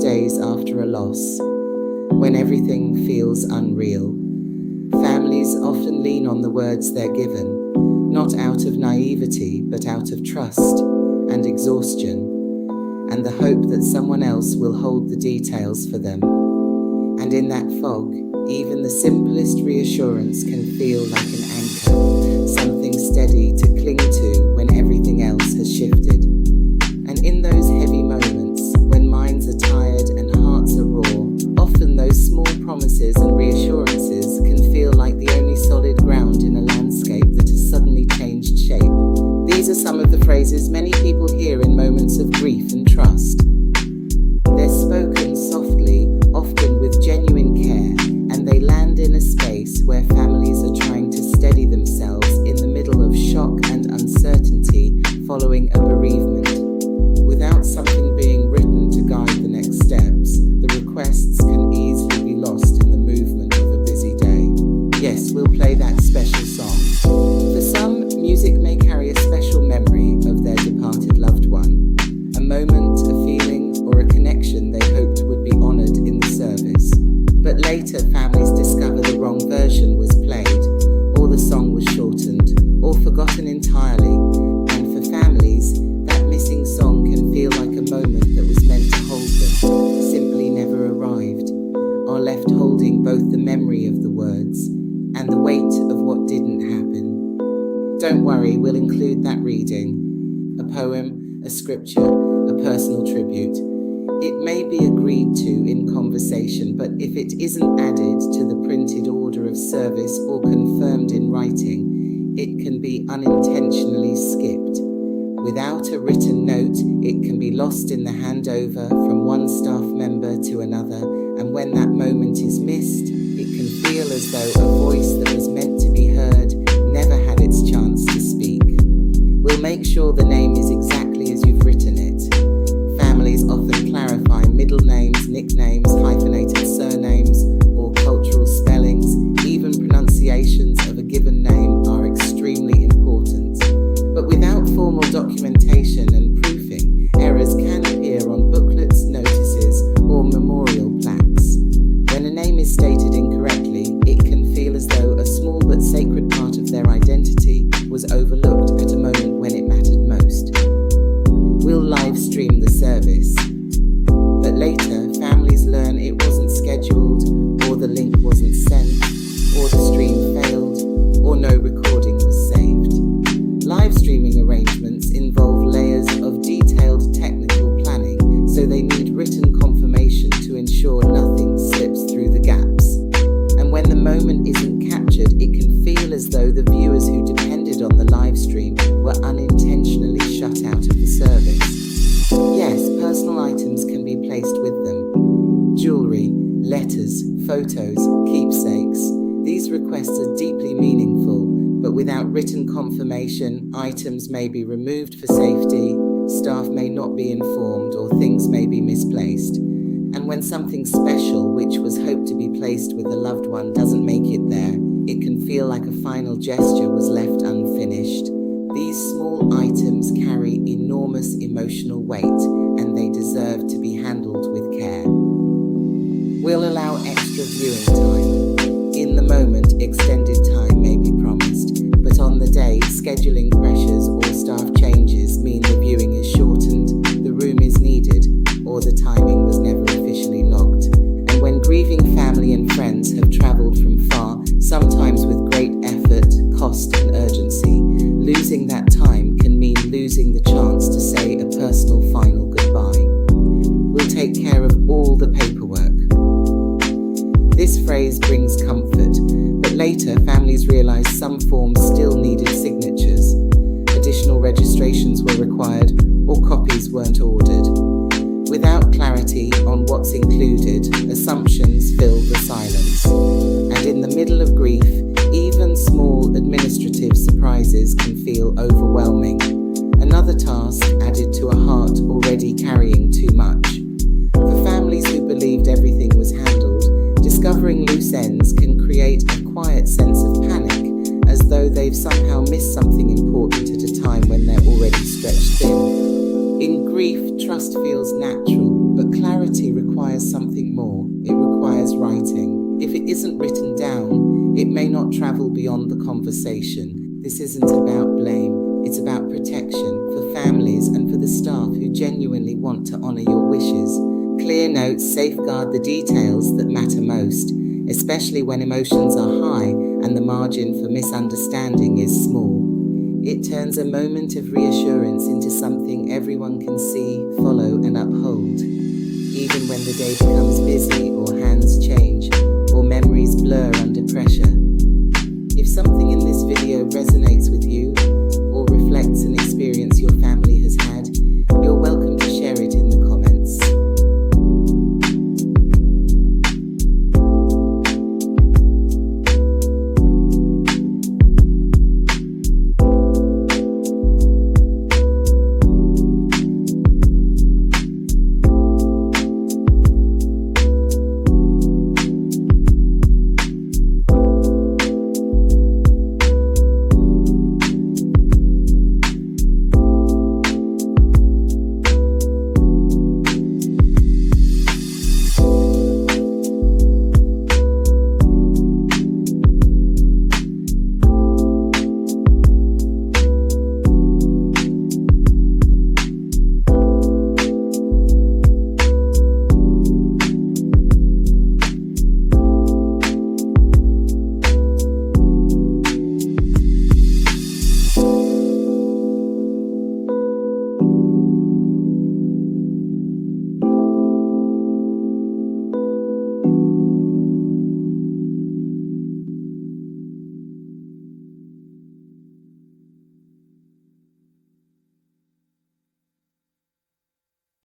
days after a loss, when everything feels unreal, families often lean on the words they're given, not out of naivety, but out of trust and exhaustion, and the hope that someone else will hold the details for them. And in that fog, even the simplest reassurance can feel like an anchor, something steady to cling to when everything else has shifted. And in those heavy moments, when minds are tired and hearts are raw, often those small promises and reassurances can feel like the only solid ground in a landscape that has suddenly changed shape. These are some of the phrases many people hear in moments of grief and trust. They're spoken softly, often with genuine care, and they land in a space where families are trying to steady themselves in the middle of shock and uncertainty following a bereavement. Without something being written to guide the next steps, the requests can easily be lost in the movement of a busy day. Yes, we'll play that special song. For some, music may carry a special memory of their departed loved one, a moment, a feeling, or a connection they hoped would be honored in the service. But later, families discover the wrong version was played, or the song was shortened, or forgotten entirely. And for families, that missing song can feel like a moment that was meant to hold them, simply never arrived, or left holding both the memory of the words and the weight of what didn't happen. Don't worry, we'll include that reading, a poem, a scripture, a personal tribute. It may be agreed to in conversation, but if it isn't added to the printed order of service or confirmed in writing, it can be unintentionally skipped. Without a written note, it can be lost in the handover from one staff member to another, and when that moment is missed, it can feel as though a voice that was meant to be heard never had its chance to speak. We'll make sure the name is exactly as you've written it. Families often clarify middle names, nicknames, hyphenated surnames, or cultural spellings. Even pronunciations of a given name are extremely important. But without formal documentation and proofing, errors can appear on booklets, notices, or memorial plaques. When a name is stated incorrectly, it can feel as though a small but sacred part of their identity was overlooked at a moment when it mattered most. We'll live stream the service, but later families learn it wasn't scheduled, or the link wasn't sent, or the stream failed, or no recording was saved. Live streaming arrangements involve layers of detailed technical planning, so they need written confirmation to ensure nothing slips through the gaps. And when the moment isn't captured, it can feel as though the viewers who depended on the live stream were unintentionally shut out of the service. Yes, personal items can be placed with them. Jewelry, letters, photos, keepsakes. These requests are deeply meaningful, but without written confirmation, items may be removed for safety, staff may not be informed, or things may be misplaced. And when something special, which was hoped to be placed with a loved one, doesn't make it there, it can feel like a final gesture was left unfinished. These small items carry enormous emotional weight, and they deserve to be handled with care. We'll allow extra viewing time. In the moment, extended time may be promised, but on the day, scheduling pressures or staff changes mean the viewing is shortened, the room is needed, or the timing was never officially logged. And when grieving family and friends have travelled from far, sometimes with great effort, cost and urgency, losing that time can mean losing the chance to say a personal final goodbye. We'll take care of all the paperwork. This phrase brings comfort, but later families realised some forms still needed signatures. Additional registrations were required, or copies weren't ordered. Without clarity on what's included, assumptions filled the silence. And in the middle of grief, even small administrative surprises can feel overwhelming. Another task added to a heart already carrying too much. For families who believed everything was handled, discovering loose ends can create a quiet sense of panic, as though they've somehow missed something important at a time when they're already stretched thin. In grief, trust feels natural, but clarity requires isn't written down, it may not travel beyond the conversation. This isn't about blame, it's about protection for families and for the staff who genuinely want to honour your wishes. Clear notes safeguard the details that matter most, especially when emotions are high and the margin for misunderstanding is small. It turns a moment of reassurance into something everyone can see, follow, and uphold. Even when the day becomes busy, or hands change, or memories blur under pressure. If something in this video resonates with you,